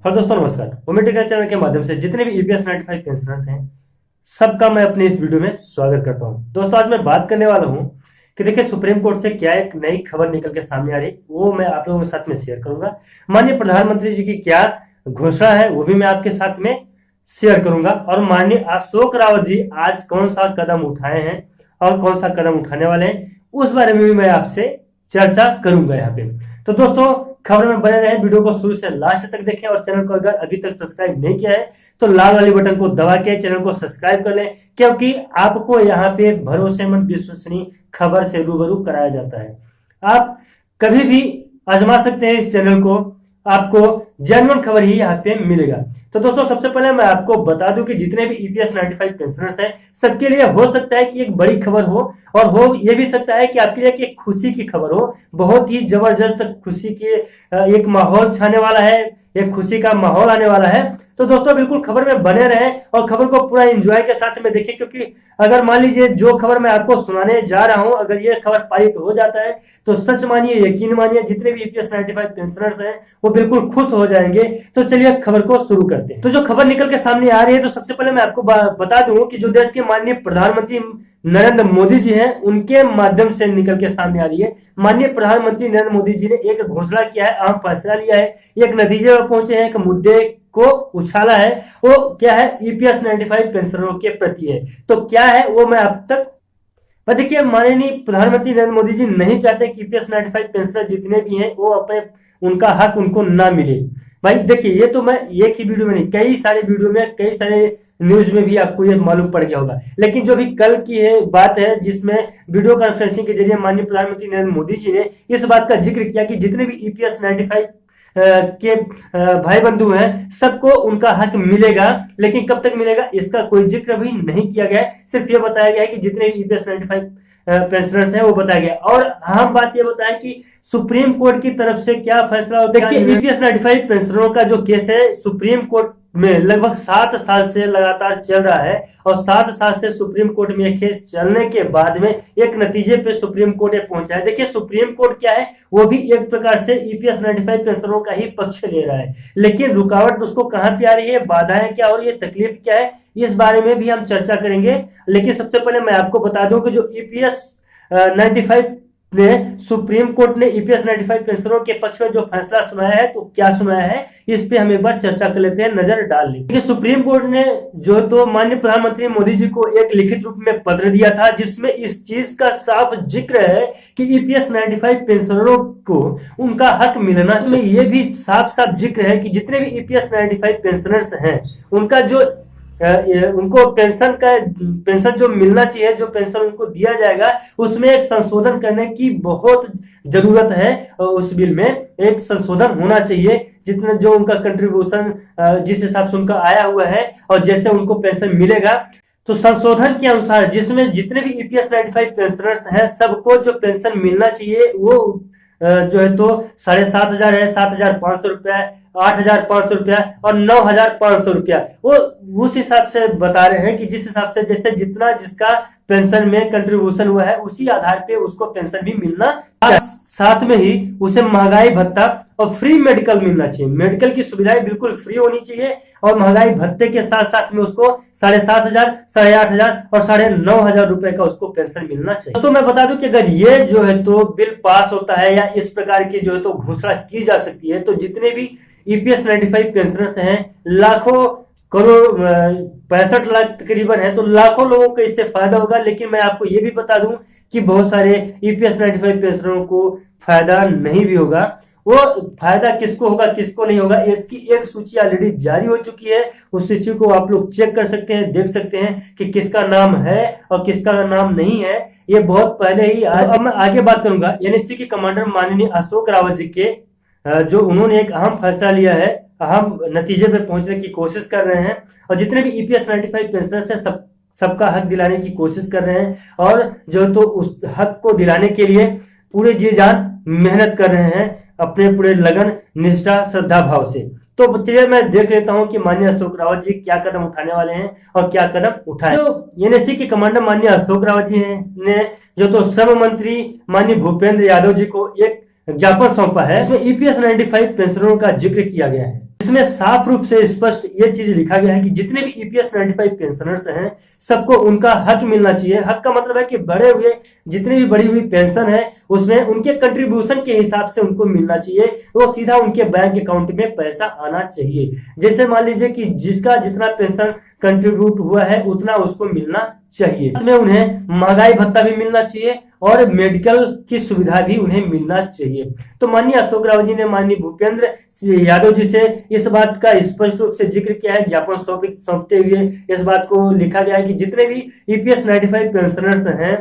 Hello दोस्तों, नमस्कार। वोमेटिक channel के माध्यम से जितने भी ईपीएस 95 पेंशनर्स हैं, सबका मैं अपने इस वीडियो में स्वागत करता हूं। दोस्तों, आज मैं बात करने वाला हूं कि देखिए सुप्रीम कोर्ट से क्या एक नई खबर निकल के सामने आ रही, वो मैं आप लोगों के साथ में शेयर करूंगा। माननीय प्रधानमंत्री जी की क्या घोषणा है वो भी मैं आपके साथ में शेयर करूंगा, और माननीय अशोक रावत जी आज कौन सा कदम उठाए हैं और कौन सा कदम उठाने वाले हैं, उस बारे में भी मैं आपसे चर्चा करूंगा यहाँ पे। तो दोस्तों, खबर में बने रहे, वीडियो को शुरू से लास्ट तक देखें, और चैनल को अगर अभी तक सब्सक्राइब नहीं किया है तो लाल वाली बटन को दबा के चैनल को सब्सक्राइब कर लें, क्योंकि आपको यहाँ पे भरोसेमंद विश्वसनीय खबर से रूबरू कराया जाता है। आप कभी भी आजमा सकते हैं इस चैनल को, आपको जेन्युइन खबर ही यहाँ पे मिलेगा। तो दोस्तों, सबसे पहले मैं आपको बता दूं कि जितने भी ईपीएस 95 पेंशनर्स हैं, सबके लिए हो सकता है कि एक बड़ी खबर हो, और हो ये भी सकता है कि आपके लिए एक खुशी की खबर हो। बहुत ही जबरदस्त खुशी की एक माहौल छाने वाला है, एक खुशी का माहौल आने वाला है। तो दोस्तों, बिल्कुल खबर में बने रहें और खबर को पूरा एंजॉय के साथ में देखें, क्योंकि अगर मान लीजिए जो खबर मैं आपको सुनाने जा रहा हूं, अगर ये खबर पारित हो जाता है तो सच मानिए, यकीन मानिए, जितने भी ईपीएस 95 पेंशनर्स हैं वो बिल्कुल खुश हो जाएंगे। तो चलिए खबर को शुरू करते हैं। तो जो खबर निकल के सामने आ रही है, तो सबसे पहले मैं आपको बता दूं कि जो देश के माननीय प्रधानमंत्री नरेंद्र मोदी जी हैं, उनके माध्यम से निकल के सामने आ रही है। माननीय प्रधानमंत्री नरेंद्र मोदी जी ने एक घोषणा किया है, अहम फैसला लिया है, एक नतीजे पर पहुंचे हैं, एक मुद्दे को उछाला है। वो क्या है? ईपीएस 95 पेंशनरों के प्रति है। तो क्या है वो मैं अब तक देखिए, माननीय प्रधानमंत्री नरेंद्र मोदी जी नहीं चाहते कि ईपीएस 95 पेंशनर जितने भी हैं वो अपने उनका हक उनको ना मिले। भाई देखिए, ये तो मैं एक ही वीडियो में नहीं, कई सारे वीडियो में, कई सारे न्यूज में भी आपको ये मालूम पड़ गया होगा। लेकिन जो भी कल की है बात है, जिसमें वीडियो कॉन्फ्रेंसिंग के जरिए माननीय प्रधानमंत्री नरेंद्र मोदी जी ने इस बात का जिक्र किया कि जितने भी ईपीएस 95 के भाई बंधु हैं, सबको उनका हक मिलेगा। लेकिन कब तक मिलेगा इसका कोई जिक्र भी नहीं किया गया है। सिर्फ ये बताया गया है कि जितने भी ईपीएस 95 पेंशनर्स हैं वो बताया गया। और अहम बात ये बताया कि सुप्रीम कोर्ट की तरफ से क्या फैसला होता है। देखिए, ईपीएस 95 पेंशनरों का जो केस है सुप्रीम कोर्ट में लगभग 7 साल से लगातार चल रहा है, और 7 साल से सुप्रीम कोर्ट में यह केस चलने के बाद में एक नतीजे पे सुप्रीम कोर्ट पहुंचा है। देखिए, सुप्रीम कोर्ट क्या है, वो भी एक प्रकार से ईपीएस 95 पेंशनरों का ही पक्ष ले रहा है। लेकिन रुकावट उसको कहां पे आ रही है, बाधाएं क्या हो रही है, तकलीफ क्या है, इस बारे में भी हम चर्चा करेंगे। लेकिन सबसे पहले मैं आपको बता दूं कि जो ईपीएस 95 ने सुप्रीम कोर्ट ने ईपीएस 95 पेंशनरों के पक्ष में जो फैसला सुनाया है, तो क्या सुनाया है इस पे हम एक बार चर्चा कर लेते हैं, नजर डाल लेते हैं। सुप्रीम कोर्ट ने जो तो माननीय प्रधानमंत्री मोदी जी को एक लिखित रूप में पत्र दिया था, जिसमें इस चीज का साफ जिक्र है कि ईपीएस 95 पेंशनरों को उनका हक मिलना चाहिए। इसमें यह भी साफ साफ जिक्र है कि जितने भी ईपीएस 95 पेंशनर्स हैं, उनका जो उनको पेंशन जो मिलना चाहिए, जो पेंशन उनको दिया जाएगा, उसमें एक संशोधन करने की बहुत जरूरत है। उस बिल में एक संशोधन होना चाहिए, जितना जो उनका कंट्रीब्यूशन जिस हिसाब से उनका आया हुआ है और जैसे उनको पेंशन मिलेगा, तो संशोधन के अनुसार जिसमें जितने भी ईपीएस 95 पेंशनर्स हैं, सबको जो पेंशन मिलना चाहिए वो जो है तो 7,500 है, 7,500 रुपया, 8,500 रुपया और 9,500 रुपया। वो उस हिसाब से बता रहे हैं कि जिस हिसाब से जैसे जितना जिसका पेंशन में कंट्रीब्यूशन हुआ है, उसी आधार पे उसको पेंशन भी मिलना। साथ में ही उसे महंगाई भत्ता और फ्री मेडिकल मिलना चाहिए। मेडिकल की सुविधाएं बिल्कुल फ्री होनी चाहिए, और महंगाई भत्ते के साथ साथ में उसको 7,500, 8,500 और 9,500 रुपए का उसको पेंशन मिलना चाहिए। तो मैं बता दूं कि अगर ये जो है तो बिल पास होता है, या इस प्रकार की जो है तो घोषणा की जा सकती है, तो जितने भी ईपीएस 95 पेंशनर्स हैं, लाखों करोड़ 65 लाख तकरीबन है, तो लाखों लोगों को इससे फायदा होगा। लेकिन मैं आपको ये भी बता दूं कि बहुत सारे ईपीएस 95 पेंशनरों को फायदा नहीं भी होगा। वो फायदा किसको होगा, किसको नहीं होगा, इसकी एक सूची ऑलरेडी जारी हो चुकी है। उस सूची को आप लोग चेक कर सकते हैं, देख सकते हैं कि किसका नाम है और किसका नाम नहीं है। ये बहुत पहले ही अब मैं आगे बात करूंगा एनएसजी के कमांडर माननीय अशोक रावत जी के, जो उन्होंने एक अहम फैसला लिया है, अहम नतीजे पे पहुंचने की कोशिश कर रहे हैं, और जितने भी ईपीएस 95 पेंशनर्स हैं सबका हक दिलाने की कोशिश कर रहे हैं, और जो तो उस हक को दिलाने के लिए पूरे जी जान मेहनत कर रहे हैं, अपने पूरे लगन, निष्ठा, श्रद्धा भाव से। तो चलिए मैं देख लेता हूं कि माननीय अशोक रावत जी क्या कदम उठाने वाले हैं और क्या कदम उठाए। तो एनएससी के कमांडर माननीय अशोक रावत जी ने जो तो श्रम मंत्री माननीय भूपेंद्र यादव जी को एक ज्ञापन सौंपा है। इसमें ईपीएस 95 पेंशनरों का जिक्र किया गया है। इसमें साफ रूप से स्पष्ट ये चीज लिखा गया है कि जितने भी ईपीएस 95 पेंशनर्स हैं सबको उनका हक मिलना चाहिए। हक का मतलब है कि बढ़े हुए जितनी भी बढ़ी हुई पेंशन है उसमें उनके कंट्रीब्यूशन के हिसाब से उनको मिलना चाहिए, वो सीधा उनके बैंक अकाउंट में पैसा आना चाहिए। जैसे मान लीजिए कि जिसका जितना पेंशन कंट्रीब्यूट हुआ है उतना उसको मिलना चाहिए। में उन्हें महंगाई भत्ता भी मिलना चाहिए और मेडिकल की सुविधा भी उन्हें मिलना चाहिए। तो माननीय अशोक रावत जी ने माननीय भूपेंद्र यादव जी से इस बात का स्पष्ट रूप से जिक्र किया है। ज्ञापन सौंपते हुए इस बात को लिखा गया है कि जितने भी ईपीएस 95 पेंशनर्स हैं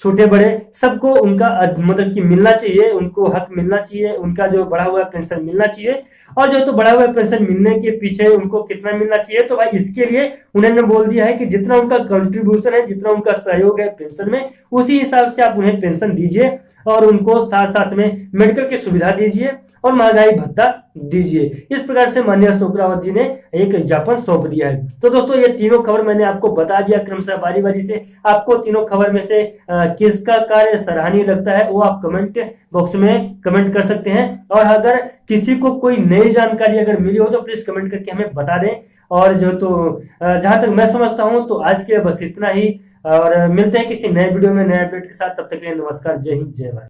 छोटे बड़े सबको उनका मतलब कि मिलना चाहिए, उनको हक मिलना चाहिए, उनका जो बढ़ा हुआ पेंशन मिलना चाहिए। और जो तो बढ़ा हुआ पेंशन मिलने के पीछे उनको कितना मिलना चाहिए, तो भाई इसके लिए उन्होंने बोल दिया है कि जितना उनका कंट्रीब्यूशन है, जितना उनका सहयोग है पेंशन में, उसी हिसाब से आप उन्हें पेंशन दीजिए और उनको साथ साथ में मेडिकल की सुविधा दीजिए और महंगाई भत्ता दीजिए। इस प्रकार से माननीय अशोक रावत जी ने एक ज्ञापन सौंप दिया है। तो दोस्तों ये तीनों खबर मैंने आपको बता दिया क्रमशः बारी बारी से। आपको तीनों खबर में से किसका कार्य सराहनीय लगता है वो आप कमेंट बॉक्स में कमेंट कर सकते हैं। और अगर किसी को कोई नई जानकारी अगर मिली हो तो प्लीज कमेंट करके हमें बता दें। और जो तो जहां तक मैं समझता हूं तो आज के बस इतना ही, और मिलते हैं किसी नए वीडियो में नए अपडेट के साथ। तब तक के लिए नमस्कार, जय हिंद, जय भारत।